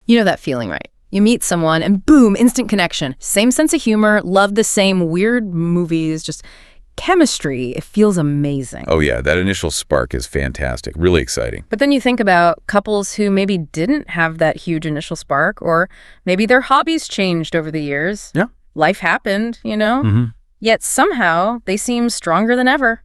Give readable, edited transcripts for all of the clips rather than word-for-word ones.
You know that feeling, right? You meet someone and boom, instant connection. Same sense of humor, love the same weird movies, just chemistry. It feels amazing. Oh yeah, that initial spark is fantastic, really exciting. But then you think about couples who maybe didn't have that huge initial spark, or maybe their hobbies changed over the years. Yeah. Life happened, you know? Mm-hmm. Yet somehow they seem stronger than ever.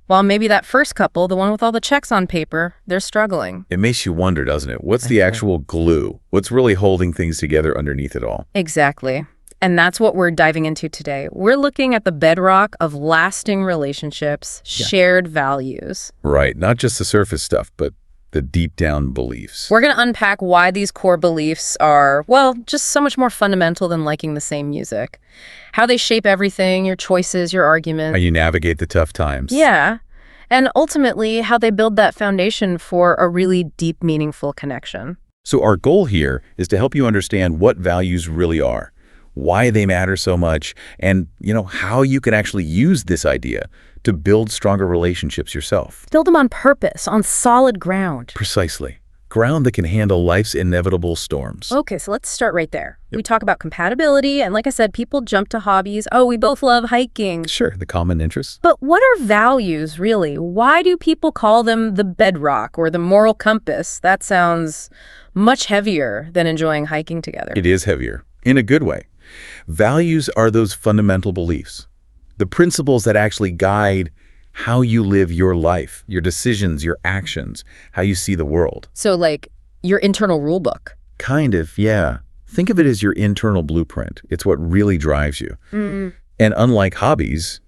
While maybe that first couple, the one with all the checks on paper, they're struggling. It makes you wonder, doesn't it? What's the actual glue? What's really holding things together underneath it all? Exactly. And that's what we're diving into today. We're looking at the bedrock of lasting relationships, shared values. Right, not just the surface stuff, but the deep down beliefs. We're going to unpack why these core beliefs are, well, just so much more fundamental than liking the same music. How they shape everything, your choices, your arguments. How you navigate the tough times. Yeah. And ultimately, how they build that foundation for a really deep, meaningful connection. So our goal here is to help you understand what values really are, why they matter so much, and, how you can actually use this idea to build stronger relationships yourself. Build them on purpose, on solid ground. Precisely. Ground that can handle life's inevitable storms. Okay, so let's start right there. Yep. We talk about compatibility, and like I said, people jump to hobbies. Oh, we both love hiking. Sure, the common interests. But what are values, really? Why do people call them the bedrock or the moral compass? That sounds much heavier than enjoying hiking together. It is heavier, in a good way. Values are those fundamental beliefs, the principles that actually guide how you live your life, your decisions, your actions, how you see the world. So like your internal rule book. Kind of, yeah. Think of it as your internal blueprint. It's what really drives you. Mm. And unlike hobbies,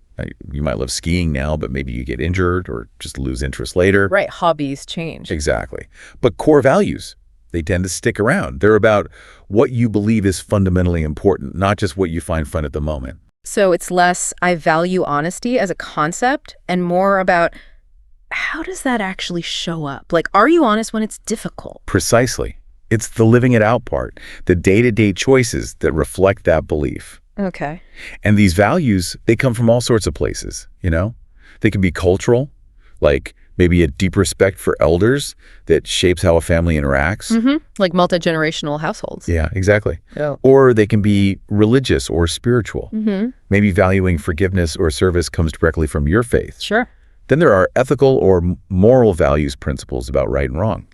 you might love skiing now, but maybe you get injured or just lose interest later. Right, hobbies change. Exactly. But core values, they tend to stick around. They're about what you believe is fundamentally important, not just what you find fun at the moment. So it's less, I value honesty as a concept, and more about how does that actually show up? Like, are you honest when it's difficult? Precisely. It's the living it out part, the day-to-day choices that reflect that belief. Okay. And these values, they come from all sorts of places, They can be cultural, like maybe a deep respect for elders that shapes how a family interacts. Mm-hmm. Like multi-generational households. Yeah, exactly. Oh. Or they can be religious or spiritual. Mm-hmm. Maybe valuing forgiveness or service comes directly from your faith. Sure. Then there are ethical or moral values principles about right and wrong.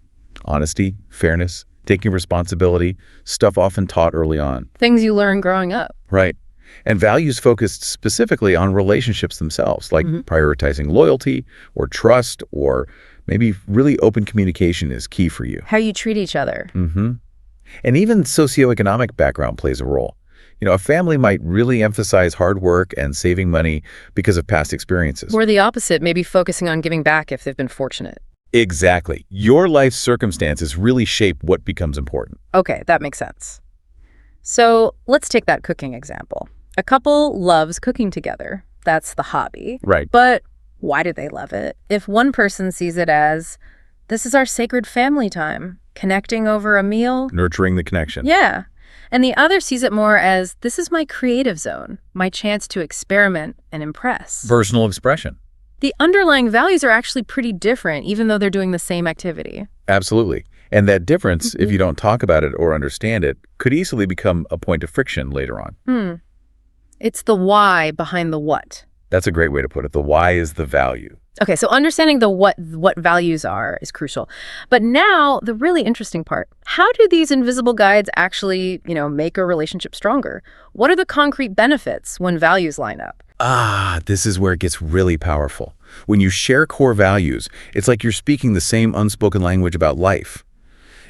Honesty, fairness, taking responsibility, stuff often taught early on. Things you learn growing up. Right. And values focused specifically on relationships themselves, like prioritizing loyalty or trust, or maybe really open communication is key for you. How you treat each other. Mm-hmm. And even socioeconomic background plays a role. A family might really emphasize hard work and saving money because of past experiences. Or the opposite, maybe focusing on giving back if they've been fortunate. Exactly. Your life circumstances really shape what becomes important. Okay, that makes sense. So let's take that cooking example. A couple loves cooking together. That's the hobby. Right. But why do they love it? If one person sees it as, this is our sacred family time, connecting over a meal. Nurturing the connection. Yeah. And the other sees it more as, this is my creative zone, my chance to experiment and impress. Personal expression. The underlying values are actually pretty different, even though they're doing the same activity. Absolutely. And that difference, if you don't talk about it or understand it, could easily become a point of friction later on. It's the why behind the what. That's a great way to put it. The why is the value. Okay, so understanding the what values are is crucial. But now, the really interesting part. How do these invisible guides actually, make a relationship stronger? What are the concrete benefits when values line up? This is where it gets really powerful. When you share core values, it's like you're speaking the same unspoken language about life.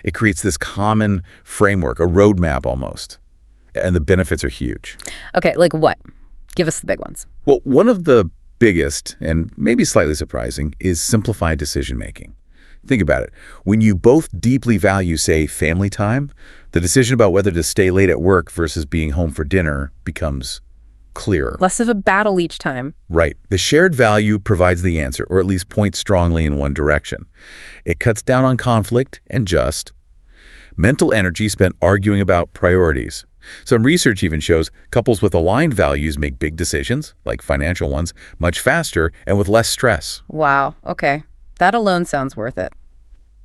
It creates this common framework, a roadmap almost. And the benefits are huge. Okay, like what? Give us the big ones. Well, one of the biggest, and maybe slightly surprising, is simplified decision-making. Think about it. When you both deeply value, say, family time, the decision about whether to stay late at work versus being home for dinner becomes clearer. Less of a battle each time. Right. The shared value provides the answer, or at least points strongly in one direction. It cuts down on conflict and mental energy spent arguing about priorities. Some research even shows couples with aligned values make big decisions, like financial ones, much faster and with less stress. Wow. Okay. That alone sounds worth it.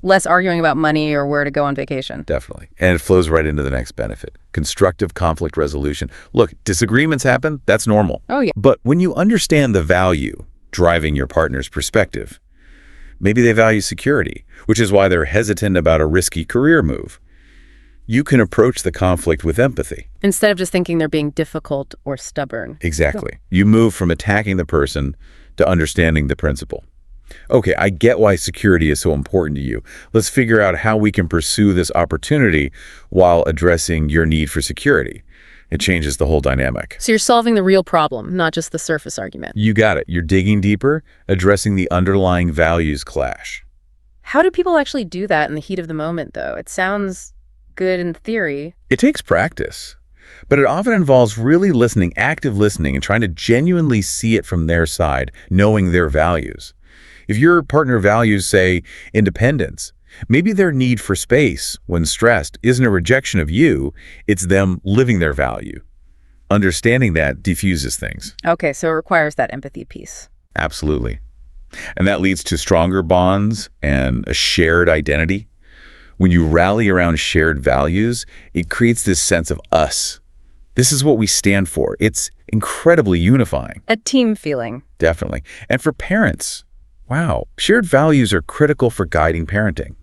Less arguing about money or where to go on vacation. Definitely. And it flows right into the next benefit. Constructive conflict resolution. Look, disagreements happen. That's normal. Oh, yeah. But when you understand the value driving your partner's perspective, maybe they value security, which is why they're hesitant about a risky career move. You can approach the conflict with empathy. Instead of just thinking they're being difficult or stubborn. Exactly. You move from attacking the person to understanding the principle. Okay, I get why security is so important to you. Let's figure out how we can pursue this opportunity while addressing your need for security. It changes the whole dynamic. So you're solving the real problem, not just the surface argument. You got it. You're digging deeper, addressing the underlying values clash. How do people actually do that in the heat of the moment, though? It sounds good in theory. It takes practice, but it often involves really listening, active listening, and trying to genuinely see it from their side, knowing their values. If your partner values, say, independence, maybe their need for space when stressed isn't a rejection of you, it's them living their value. Understanding that diffuses things. Okay, so it requires that empathy piece. Absolutely. And that leads to stronger bonds and a shared identity. When you rally around shared values, it creates this sense of us. This is what we stand for. It's incredibly unifying. A team feeling. Definitely. And for parents, wow, shared values are critical for guiding parenting.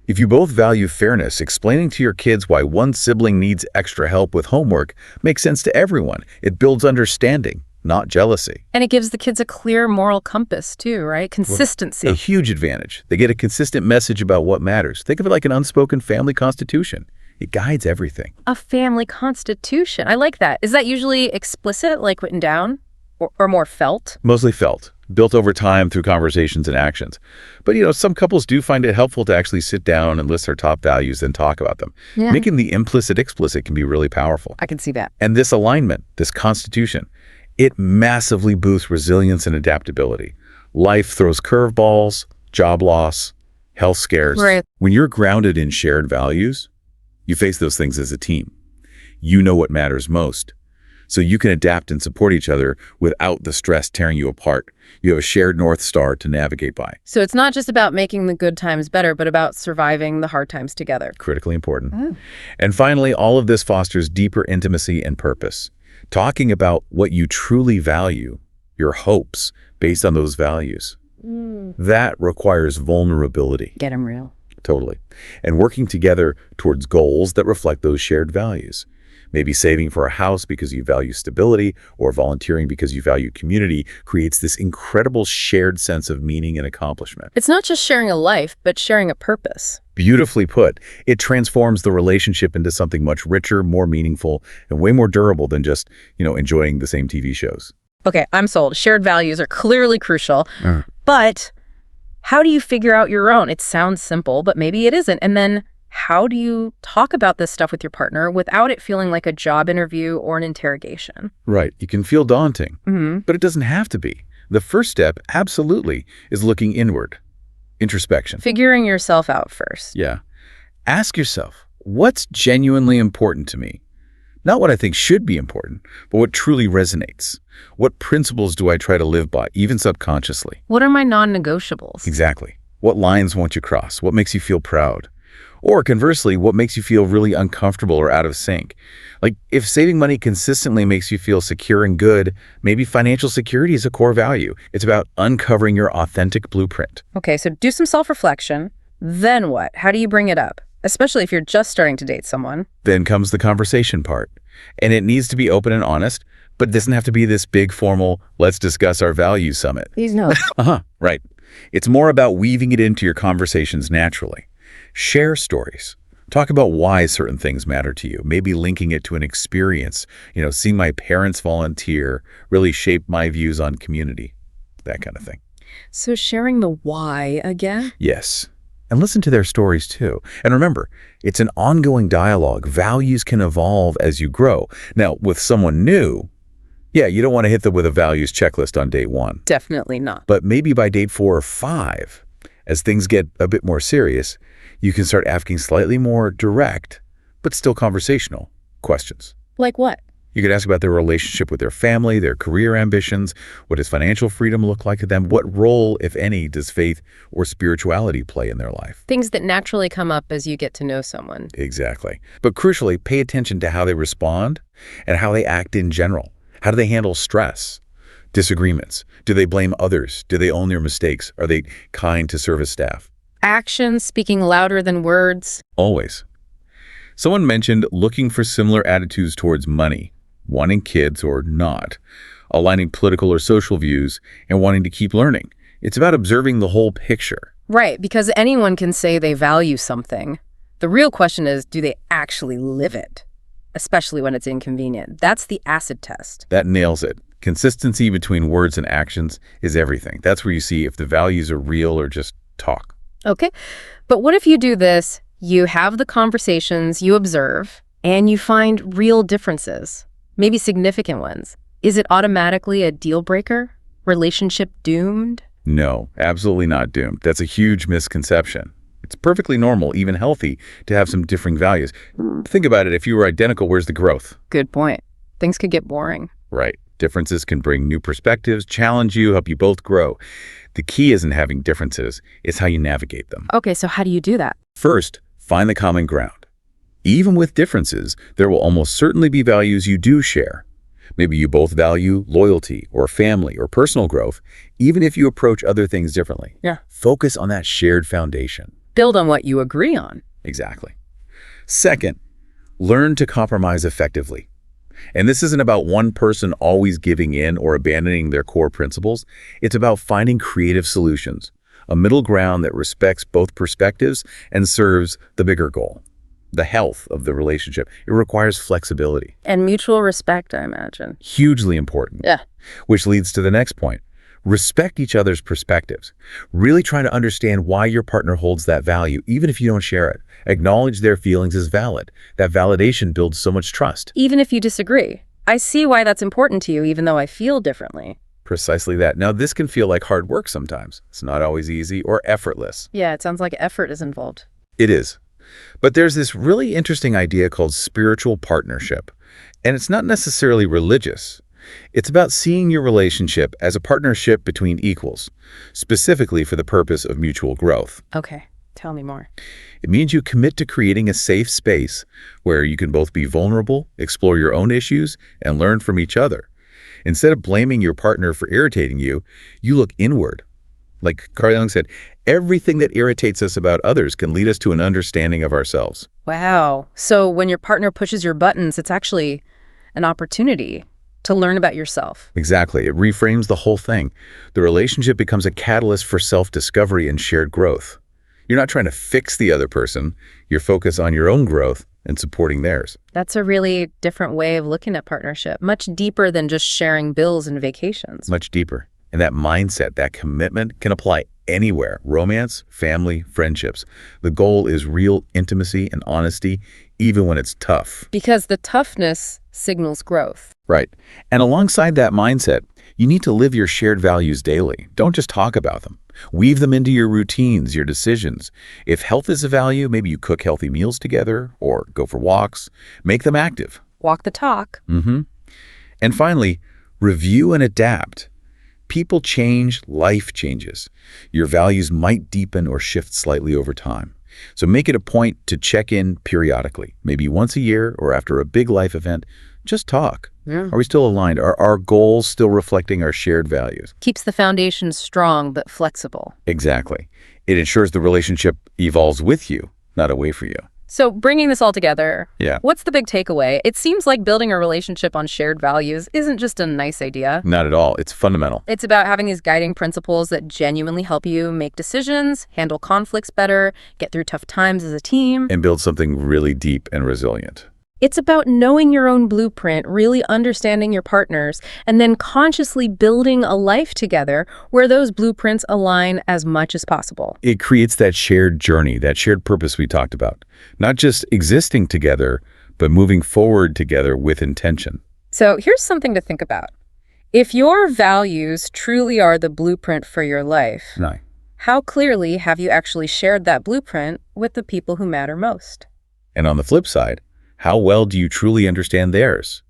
If you both value fairness, explaining to your kids why one sibling needs extra help with homework makes sense to everyone. It builds understanding, not jealousy. And it gives the kids a clear moral compass, too, right? Consistency. A huge advantage. They get a consistent message about what matters. Think of it like an unspoken family constitution. It guides everything. A family constitution. I like that. Is that usually explicit, like written down, or more felt? Mostly felt. Built over time through conversations and actions. But, some couples do find it helpful to actually sit down and list their top values and talk about them. Yeah. Making the implicit explicit can be really powerful. I can see that. And this alignment, this constitution, it massively boosts resilience and adaptability. Life throws curveballs, job loss, health scares. Right. When you're grounded in shared values, you face those things as a team. You know what matters most. So you can adapt and support each other without the stress tearing you apart. You have a shared North Star to navigate by. So it's not just about making the good times better, but about surviving the hard times together. Critically important. And finally, all of this fosters deeper intimacy and purpose. Talking about what you truly value, your hopes based on those values. That requires vulnerability. Get them real. Totally. And working together towards goals that reflect those shared values. Maybe saving for a house because you value stability, or volunteering because you value community, creates this incredible shared sense of meaning and accomplishment. It's not just sharing a life, but sharing a purpose. Beautifully put. It transforms the relationship into something much richer, more meaningful, and way more durable than just, enjoying the same TV shows. Okay, I'm sold. Shared values are clearly crucial, but how do you figure out your own? It sounds simple, but maybe it isn't. And then how do you talk about this stuff with your partner without it feeling like a job interview or an interrogation? Right. It can feel daunting, but it doesn't have to be. The first step, absolutely, is looking inward. Introspection. Figuring yourself out first. Yeah. Ask yourself, what's genuinely important to me? Not what I think should be important, but what truly resonates. What principles do I try to live by, even subconsciously? What are my non-negotiables? Exactly. What lines won't you cross? What makes you feel proud? Or conversely, what makes you feel really uncomfortable or out of sync? Like, if saving money consistently makes you feel secure and good, maybe financial security is a core value. It's about uncovering your authentic blueprint. Okay, so do some self-reflection. Then what? How do you bring it up? Especially if you're just starting to date someone. Then comes the conversation part. And it needs to be open and honest, but it doesn't have to be this big formal, let's discuss our values summit. Please no. Right. It's more about weaving it into your conversations naturally. Share stories. Talk about why certain things matter to you, maybe linking it to an experience. Seeing my parents volunteer really shaped my views on community, that kind of thing. So sharing the why again? Yes. And listen to their stories too. And remember, it's an ongoing dialogue. Values can evolve as you grow. Now, with someone new, you don't want to hit them with a values checklist on date 1. Definitely not. But maybe by date 4 or 5, as things get a bit more serious, you can start asking slightly more direct, but still conversational questions. Like what? You could ask about their relationship with their family, their career ambitions. What does financial freedom look like to them? What role, if any, does faith or spirituality play in their life? Things that naturally come up as you get to know someone. Exactly. But crucially, pay attention to how they respond and how they act in general. How do they handle stress, disagreements? Do they blame others? Do they own their mistakes? Are they kind to service staff? Actions speaking louder than words. Always. Someone mentioned looking for similar attitudes towards money, wanting kids or not, aligning political or social views, and wanting to keep learning. It's about observing the whole picture. Right, because anyone can say they value something. The real question is, do they actually live it? Especially when it's inconvenient. That's the acid test. That nails it. Consistency between words and actions is everything. That's where you see if the values are real or just talk. Okay, but what if you do this? You have the conversations, you observe, and you find real differences, maybe significant ones. Is it automatically a deal breaker? Relationship doomed? No, absolutely not doomed. That's a huge misconception. It's perfectly normal, even healthy, to have some differing values. Think about it. If you were identical, where's the growth? Good point. Things could get boring. Right. Differences can bring new perspectives, challenge you, help you both grow. The key isn't having differences, it's how you navigate them. Okay, so how do you do that? First, find the common ground. Even with differences, there will almost certainly be values you do share. Maybe you both value loyalty or family or personal growth, even if you approach other things differently. Yeah. Focus on that shared foundation. Build on what you agree on. Exactly. Second, learn to compromise effectively. And this isn't about one person always giving in or abandoning their core principles. It's about finding creative solutions, a middle ground that respects both perspectives and serves the bigger goal, the health of the relationship. It requires flexibility. And mutual respect, I imagine. Hugely important. Yeah. Which leads to the next point. Respect each other's perspectives. Really try to understand why your partner holds that value, even if you don't share it. Acknowledge their feelings as valid. That validation builds so much trust. Even if you disagree. I see why that's important to you, even though I feel differently. Precisely that. Now, this can feel like hard work sometimes. It's not always easy or effortless. Yeah, it sounds like effort is involved. It is. But there's this really interesting idea called spiritual partnership. And it's not necessarily religious. It's about seeing your relationship as a partnership between equals, specifically for the purpose of mutual growth. Okay, tell me more. It means you commit to creating a safe space where you can both be vulnerable, explore your own issues, and learn from each other. Instead of blaming your partner for irritating you, you look inward. Like Carl Jung said, everything that irritates us about others can lead us to an understanding of ourselves. Wow. So when your partner pushes your buttons, it's actually an opportunity to learn about yourself. Exactly. It reframes the whole thing. The relationship becomes a catalyst for self-discovery and shared growth. You're not trying to fix the other person. You're focused on your own growth and supporting theirs. That's a really different way of looking at partnership, much deeper than just sharing bills and vacations. Much deeper. And that mindset, that commitment can apply anywhere. Romance, family, friendships. The goal is real intimacy and honesty, even when it's tough. Because the toughness signals growth. Right. And alongside that mindset, you need to live your shared values daily. Don't just talk about them. Weave them into your routines, your decisions. If health is a value, maybe you cook healthy meals together or go for walks. Make them active. Walk the talk. And finally, review and adapt. People change, life changes. Your values might deepen or shift slightly over time. So make it a point to check in periodically, maybe once a year or after a big life event. Just talk. Yeah. Are we still aligned? Are our goals still reflecting our shared values? Keeps the foundation strong but flexible. Exactly. It ensures the relationship evolves with you, not away from you. So bringing this all together, Yeah. what's the big takeaway? It seems like building a relationship on shared values isn't just a nice idea. Not at all. It's fundamental. It's about having these guiding principles that genuinely help you make decisions, handle conflicts better, get through tough times as a team. And build something really deep and resilient. It's about knowing your own blueprint, really understanding your partners, and then consciously building a life together where those blueprints align as much as possible. It creates that shared journey, that shared purpose we talked about. Not just existing together, but moving forward together with intention. So here's something to think about. If your values truly are the blueprint for your life, No. how clearly have you actually shared that blueprint with the people who matter most? And on the flip side, how well do you truly understand theirs?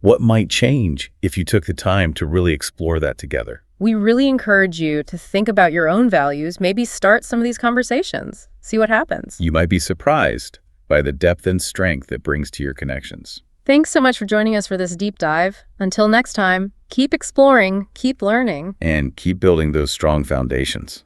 What might change if you took the time to really explore that together? We really encourage you to think about your own values, maybe start some of these conversations, see what happens. You might be surprised by the depth and strength it brings to your connections. Thanks so much for joining us for this deep dive. Until next time, keep exploring, keep learning, And keep building those strong foundations.